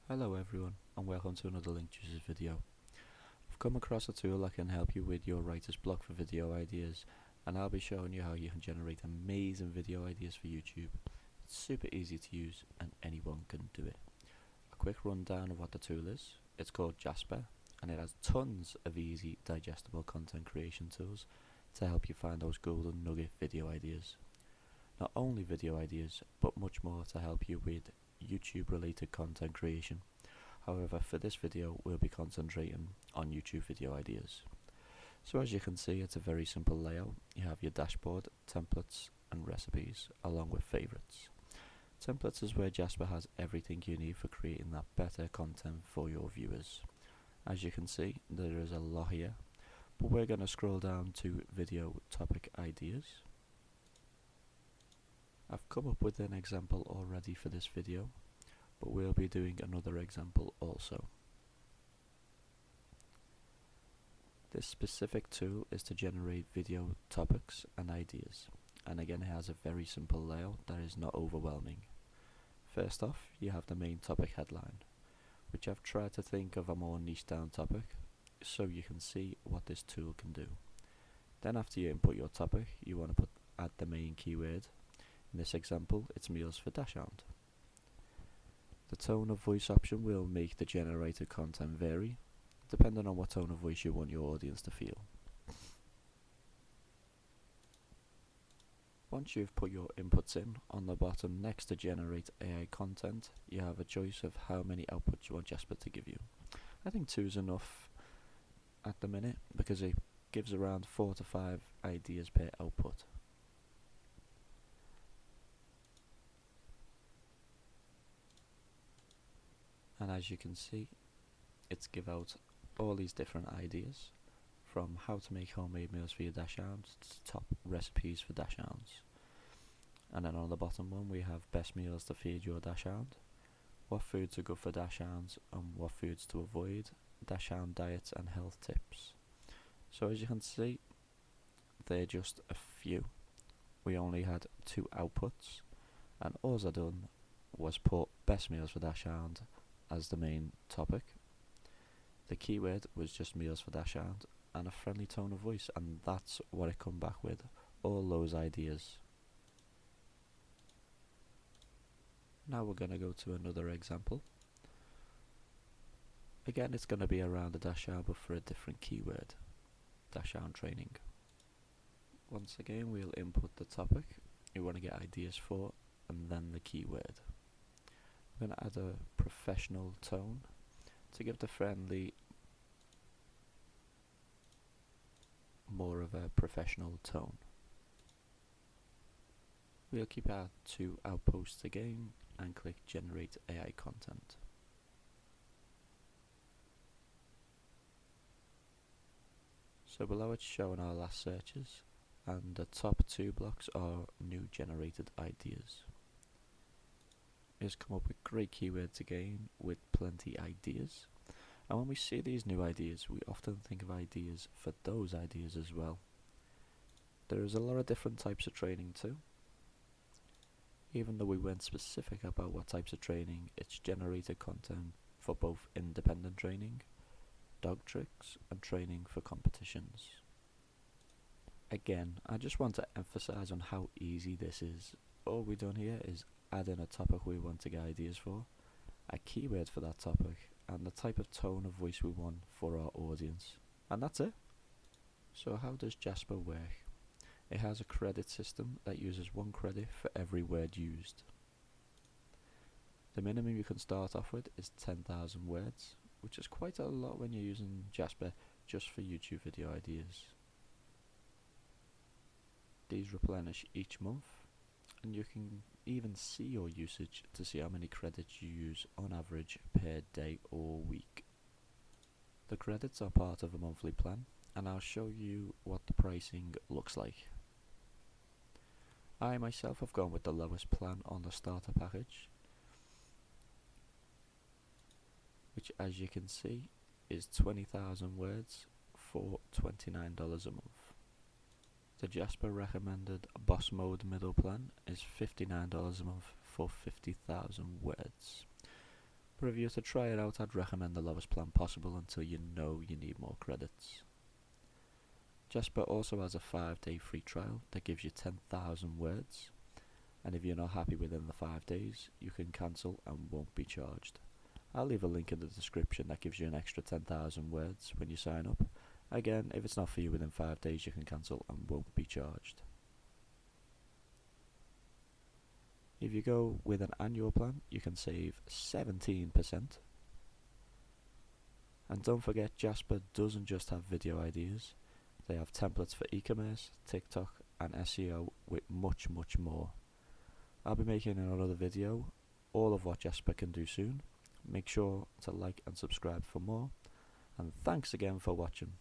Hello everyone and welcome to another Link Juices video. I've come across a tool that can help you with your writer's block for video ideas, and I'll be showing you how you can generate amazing video ideas for YouTube. It's super easy to use and anyone can do it. A quick rundown of what the tool is. It's called Jasper and it has tons of easy digestible content creation tools to help you find those golden nugget video ideas. Not only video ideas but much more to help you with YouTube related content creation. However, for this video we'll be concentrating on YouTube video ideas. So as you can see, it's a very simple layout. You have your dashboard, templates and recipes along with favorites. Templates is where Jasper has everything you need for creating that better content for your viewers. As you can see, there is a lot here, but we're going to scroll down to video topic ideas. I've come up with an example already for this video, but we'll be doing another example also. This specific tool is to generate video topics and ideas, and again it has a very simple layout that is not overwhelming. First off, you have the main topic headline, which I've tried to think of a more niche down topic so you can see what this tool can do. Then after you input your topic, you want to add the main keyword. In this example, it's meals for Dachshund. The tone of voice option will make the generated content vary, depending on what tone of voice you want your audience to feel. Once you've put your inputs in, on the bottom next to generate AI content, you have a choice of how many outputs you want Jasper to give you. I think 2 is enough at the minute because it gives around 4 to 5 ideas per output. And as you can see, it's give out all these different ideas, from how to make homemade meals for your dachshunds to top recipes for dachshunds. And then on the bottom one we have best meals to feed your dachshund, what foods are good for dachshunds and what foods to avoid, dachshund diets and health tips. So as you can see, they're just a few. We only had 2 outputs, and all I done was put best meals for dachshund as the main topic. The keyword was just meals for dachshund and a friendly tone of voice, and that's what it come back with, all those ideas. Now we're going to go to another example. Again, it's going to be around the dachshund but for a different keyword, dachshund training. Once again we'll input the topic you want to get ideas for and then the keyword. I'm going to add a professional tone to give the friendly more of a professional tone. We'll keep our 2 outposts again and click generate AI content. So below it's showing our last searches, and the top 2 blocks are new generated ideas. It's come up with great keywords again with plenty ideas, and when we see these new ideas we often think of ideas for those ideas as well. There is a lot of different types of training too. Even though we weren't specific about what types of training, it's generated content for both independent training, dog tricks and training for competitions. Again, I just want to emphasize on how easy this is. All we've done here is add in a topic we want to get ideas for, a keyword for that topic, and the type of tone of voice we want for our audience. And that's it. So how does Jasper work? It has a credit system that uses 1 credit for every word used. The minimum you can start off with is 10,000 words, which is quite a lot when you're using Jasper just for YouTube video ideas. These replenish each month, and you can even see your usage to see how many credits you use on average per day or week. The credits are part of a monthly plan, and I'll show you what the pricing looks like. I myself have gone with the lowest plan on the starter package, which as you can see is 20,000 words for $29 a month. The Jasper recommended Boss Mode middle plan is $59 a month for 50,000 words. But if you were to try it out, I'd recommend the lowest plan possible until you know you need more credits. Jasper also has a 5-day free trial that gives you 10,000 words, and if you're not happy within the 5 days, you can cancel and won't be charged. I'll leave a link in the description that gives you an extra 10,000 words when you sign up. Again, if it's not for you within 5 days, you can cancel and won't be charged. If you go with an annual plan, you can save 17%. And don't forget, Jasper doesn't just have video ideas. They have templates for e-commerce, TikTok and SEO with much more. I'll be making another video, all of what Jasper can do soon. Make sure to like and subscribe for more. And thanks again for watching.